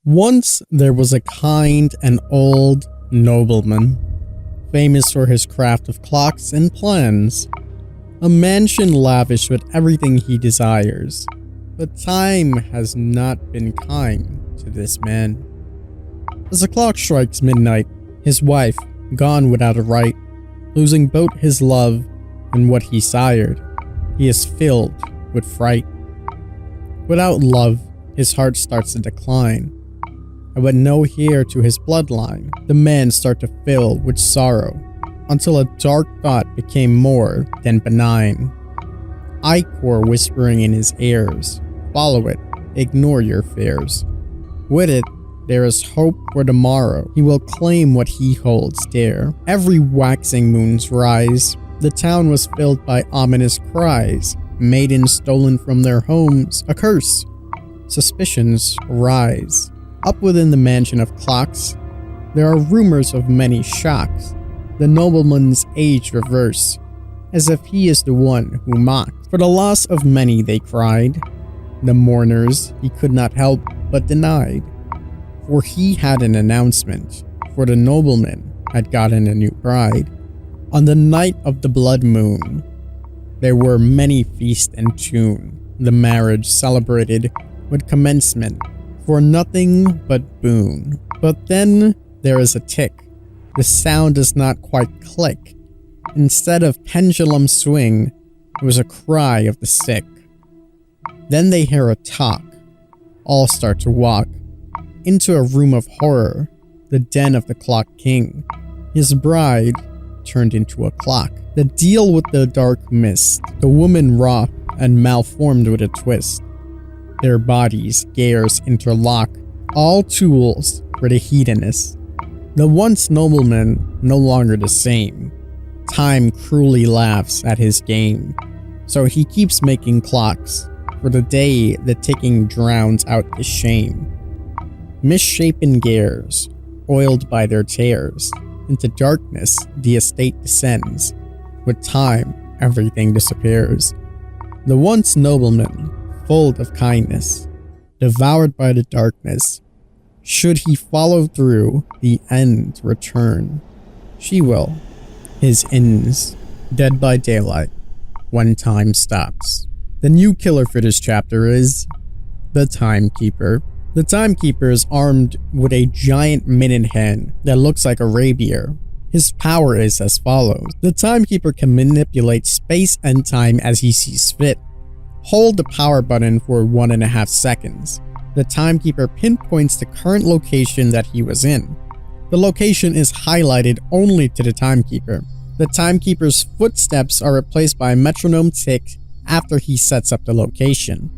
Once there was a kind and old nobleman, famous for his craft of clocks and plans. A mansion lavish with everything he desires. But time has not been kind to this man. As the clock strikes midnight, his wife, gone without a right, losing both his love and what he sired, he is filled with fright. Without love, his heart starts to decline, and with no heir to his bloodline, the man starts to fill with sorrow, until a dark thought became more than benign. Ichor whispering in his ears, follow it, ignore your fears. With it, there is hope for tomorrow. He will claim what he holds dear. Every waxing moon's rise, the town was filled by ominous cries. Maidens stolen from their homes, a curse. Suspicions rise. Up within the mansion of clocks, there are rumors of many shocks. The nobleman's age reverse, as if he is the one who mocked. For the loss of many they cried. The mourners he could not help but denied. For he had an announcement, for the nobleman had gotten a new bride. On the night of the blood moon, there were many feast and tune. The marriage celebrated with commencement, for nothing but boon. But then there is a tick. The sound does not quite click. Instead of pendulum swing, it was a cry of the sick. Then they hear a talk. All start to walk into a room of horror, the den of the clock king. His bride turned into a clock. The deal with the dark mist, the woman wrought and malformed with a twist. Their bodies, gears interlock, all tools for the hedonist. The once nobleman no longer the same. Time cruelly laughs at his game, so he keeps making clocks. For the day the ticking drowns out the shame. Misshapen gears, oiled by their tears, into darkness the estate descends. With time, everything disappears. The once nobleman, full of kindness, devoured by the darkness. Should he follow through, the end return. She will. His ends, dead by daylight, when time stops. The new killer for this chapter is the Timekeeper. The Timekeeper is armed with a giant minute hand that looks like a rapier. His power is as follows. The Timekeeper can manipulate space and time as he sees fit. Hold the power button for 1.5 seconds. The Timekeeper pinpoints the current location that he was in. The location is highlighted only to the Timekeeper. The Timekeeper's footsteps are replaced by a metronome tick after he sets up the location.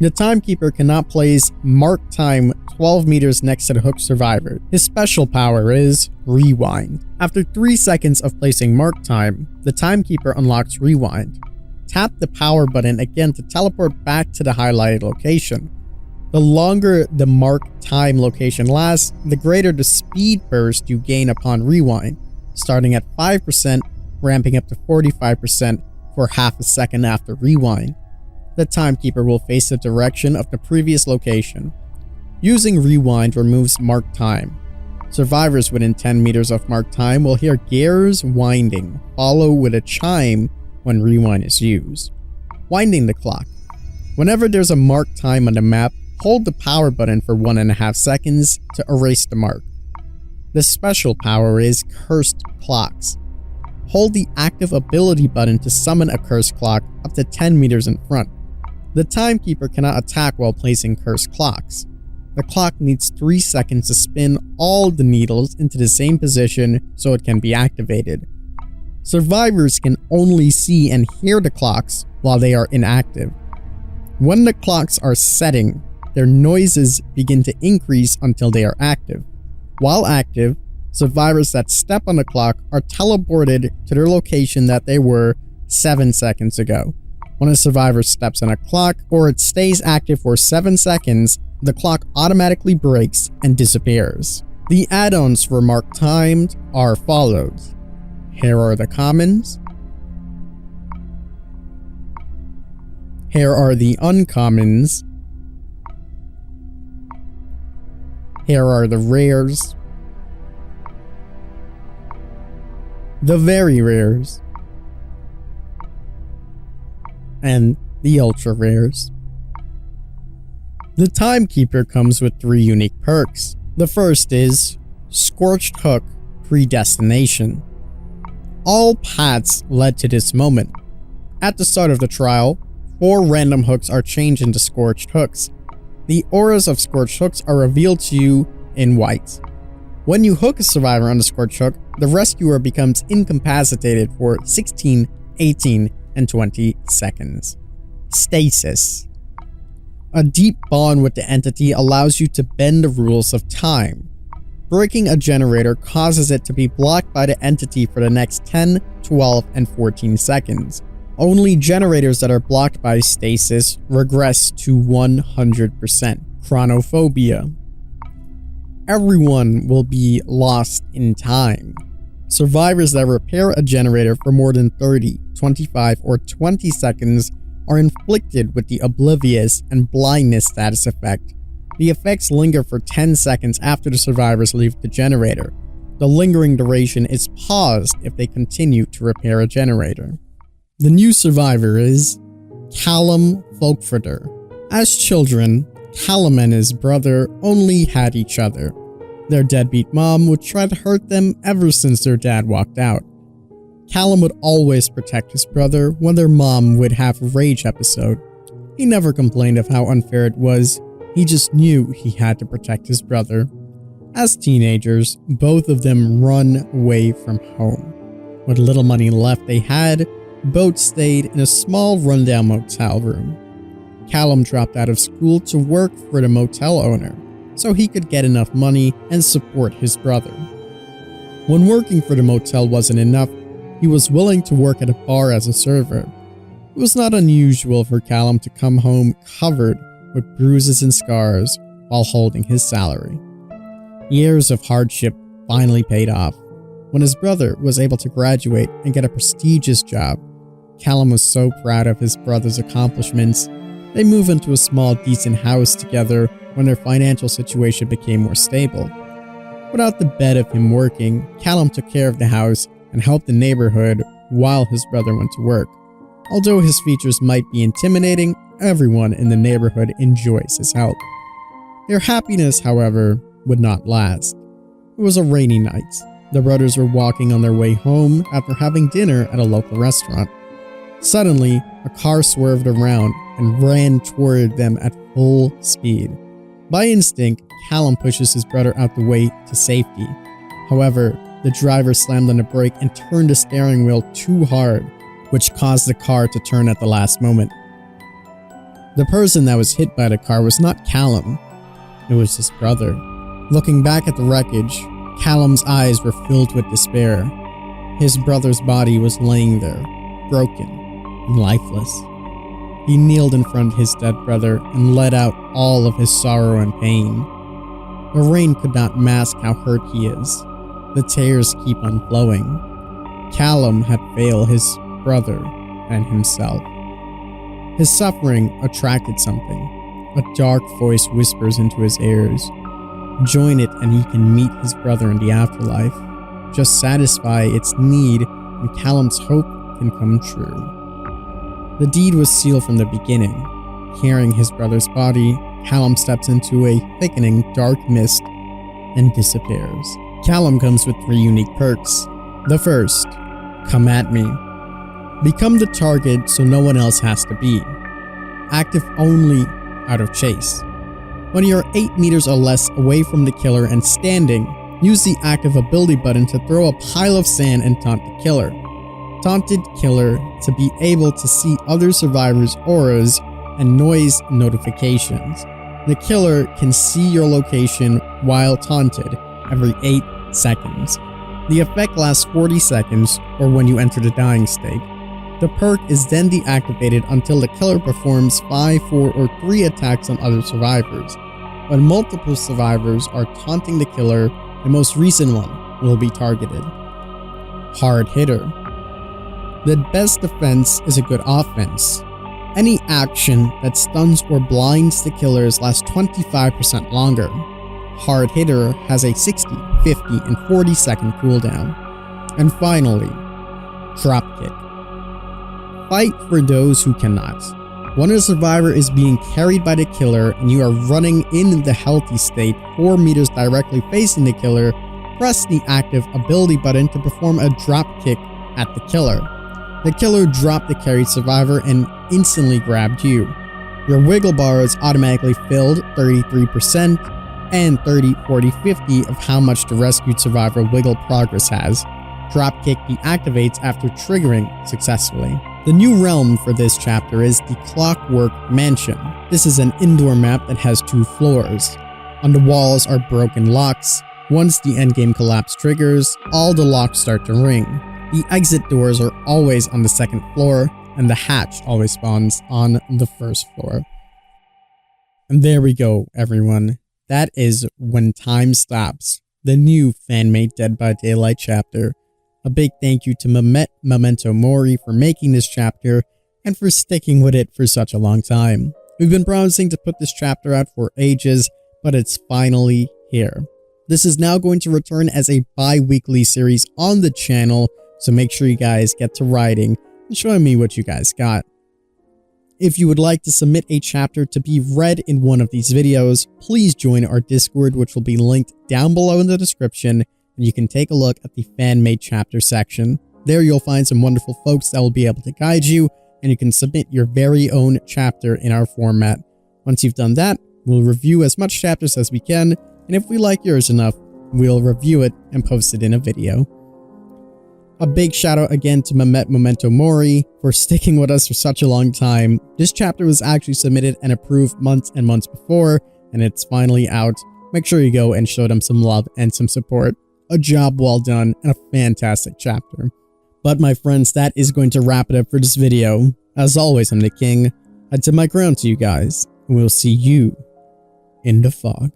The Timekeeper cannot place mark time 12 meters next to the hooked survivor. His special power is Rewind. After 3 seconds of placing mark time, the Timekeeper unlocks Rewind. Tap the power button again to teleport back to the highlighted location. The longer the mark time location lasts, the greater the speed burst you gain upon rewind, starting at 5%, ramping up to 45% for half a second after rewind. The Timekeeper will face the direction of the previous location. Using rewind removes mark time. Survivors within 10 meters of mark time will hear gears winding, follow with a chime when rewind is used. Winding the clock. Whenever there's a mark time on the map, hold the power button for 1.5 seconds to erase the mark. The special power is Cursed Clocks. Hold the active ability button to summon a cursed clock up to 10 meters in front. The Timekeeper cannot attack while placing cursed clocks. The clock needs 3 seconds to spin all the needles into the same position so it can be activated. Survivors can only see and hear the clocks while they are inactive. When the clocks are setting, their noises begin to increase until they are active. While active, survivors that step on the clock are teleported to their location that they were 7 seconds ago. When a survivor steps on a clock or it stays active for 7 seconds, the clock automatically breaks and disappears. The add-ons for mark timed are followed. Here are the commons. Here are the uncommons. Here are the rares. The very rares. And the ultra rares. The Timekeeper comes with 3 unique perks. The first is Scorched Hook Predestination. All paths led to this moment. At the start of the trial, 4 random hooks are changed into Scorched Hooks. The auras of Scorched Hooks are revealed to you in white. When you hook a survivor on the Scorched Hook, the rescuer becomes incapacitated for 16, 18, and 20 seconds. Stasis. A deep bond with the entity allows you to bend the rules of time. Breaking a generator causes it to be blocked by the entity for the next 10, 12, and 14 seconds. Only generators that are blocked by stasis regress to 100%. Chronophobia. Everyone will be lost in time. Survivors that repair a generator for more than 30, 25, or 20 seconds are inflicted with the oblivious and blindness status effect. The effects linger for 10 seconds after the survivors leave the generator. The lingering duration is paused if they continue to repair a generator. The new survivor is Callum Folkfurter. As children, Callum and his brother only had each other. Their deadbeat mom would try to hurt them ever since their dad walked out. Callum would always protect his brother when their mom would have a rage episode. He never complained of how unfair it was, he just knew he had to protect his brother. As teenagers, both of them run away from home. With little money left they had, both stayed in a small rundown motel room. Callum dropped out of school to work for the motel owner, so he could get enough money and support his brother. When working for the motel wasn't enough, he was willing to work at a bar as a server. It was not unusual for Callum to come home covered with bruises and scars while holding his salary. Years of hardship finally paid off. When his brother was able to graduate and get a prestigious job, Callum was so proud of his brother's accomplishments. They moved into a small, decent house together when their financial situation became more stable. Without the bet of him working, Callum took care of the house and helped the neighborhood while his brother went to work. Although his features might be intimidating, everyone in the neighborhood enjoys his help. Their happiness, however, would not last. It was a rainy night. The brothers were walking on their way home after having dinner at a local restaurant. Suddenly, a car swerved around and ran toward them at full speed. By instinct, Callum pushes his brother out the way to safety. However, the driver slammed on the brake and turned the steering wheel too hard, which caused the car to turn at the last moment. The person that was hit by the car was not Callum, it was his brother. Looking back at the wreckage, Callum's eyes were filled with despair. His brother's body was laying there, broken and lifeless. He kneeled in front of his dead brother and let out all of his sorrow and pain. The rain could not mask how hurt he is. The tears keep on flowing. Callum had failed his brother and himself. His suffering attracted something. A dark voice whispers into his ears. Join it and he can meet his brother in the afterlife. Just satisfy its need and Callum's hope can come true. The deed was sealed from the beginning. Carrying his brother's body, Callum steps into a thickening dark mist and disappears. Callum comes with 3 unique perks. The first, Come At Me. Become the target so no one else has to be. Active only out of chase. When you're 8 meters or less away from the killer and standing, use the active ability button to throw a pile of sand and taunt the killer. Taunted killer to be able to see other survivors' auras and noise notifications. The killer can see your location while taunted every 8 seconds. The effect lasts 40 seconds or when you enter the dying state. The perk is then deactivated until the killer performs 5, 4, or 3 attacks on other survivors. When multiple survivors are taunting the killer, the most recent one will be targeted. Hard Hitter. The best defense is a good offense. Any action that stuns or blinds the killers lasts 25% longer. Hard Hitter has a 60, 50, and 40 second cooldown. And finally, Dropkick. Fight for those who cannot. When a survivor is being carried by the killer and you are running in the healthy state 4 meters directly facing the killer, press the active ability button to perform a dropkick at the killer. The killer dropped the carried survivor and instantly grabbed you. Your wiggle bar is automatically filled 33% and 30, 40, 50 of how much the rescued survivor wiggle progress has. Dropkick deactivates after triggering successfully. The new realm for this chapter is the Clockwork Mansion. This is an indoor map that has 2 floors. On the walls are broken locks. Once the endgame collapse triggers, all the locks start to ring. The exit doors are always on the 2nd floor, and the hatch always spawns on the 1st floor. And there we go, everyone. That is When Time Stops, the new fan-made Dead by Daylight chapter. A big thank you to Memento Mori for making this chapter and for sticking with it for such a long time. We've been promising to put this chapter out for ages, but it's finally here. This is now going to return as a bi-weekly series on the channel, so make sure you guys get to writing and showing me what you guys got. If you would like to submit a chapter to be read in one of these videos, please join our Discord, which will be linked down below in the description, and you can take a look at the fan-made chapter section. There you'll find some wonderful folks that will be able to guide you, and you can submit your very own chapter in our format. Once you've done that, we'll review as much chapters as we can, and if we like yours enough, we'll review it and post it in a video. A big shout out again to Memento Mori for sticking with us for such a long time. This chapter was actually submitted and approved months and months before, and it's finally out. Make sure you go and show them some love and some support. A job well done and a fantastic chapter. But my friends, that is going to wrap it up for this video. As always, I'm the King. I tip my crown to you guys, and we'll see you in the fog.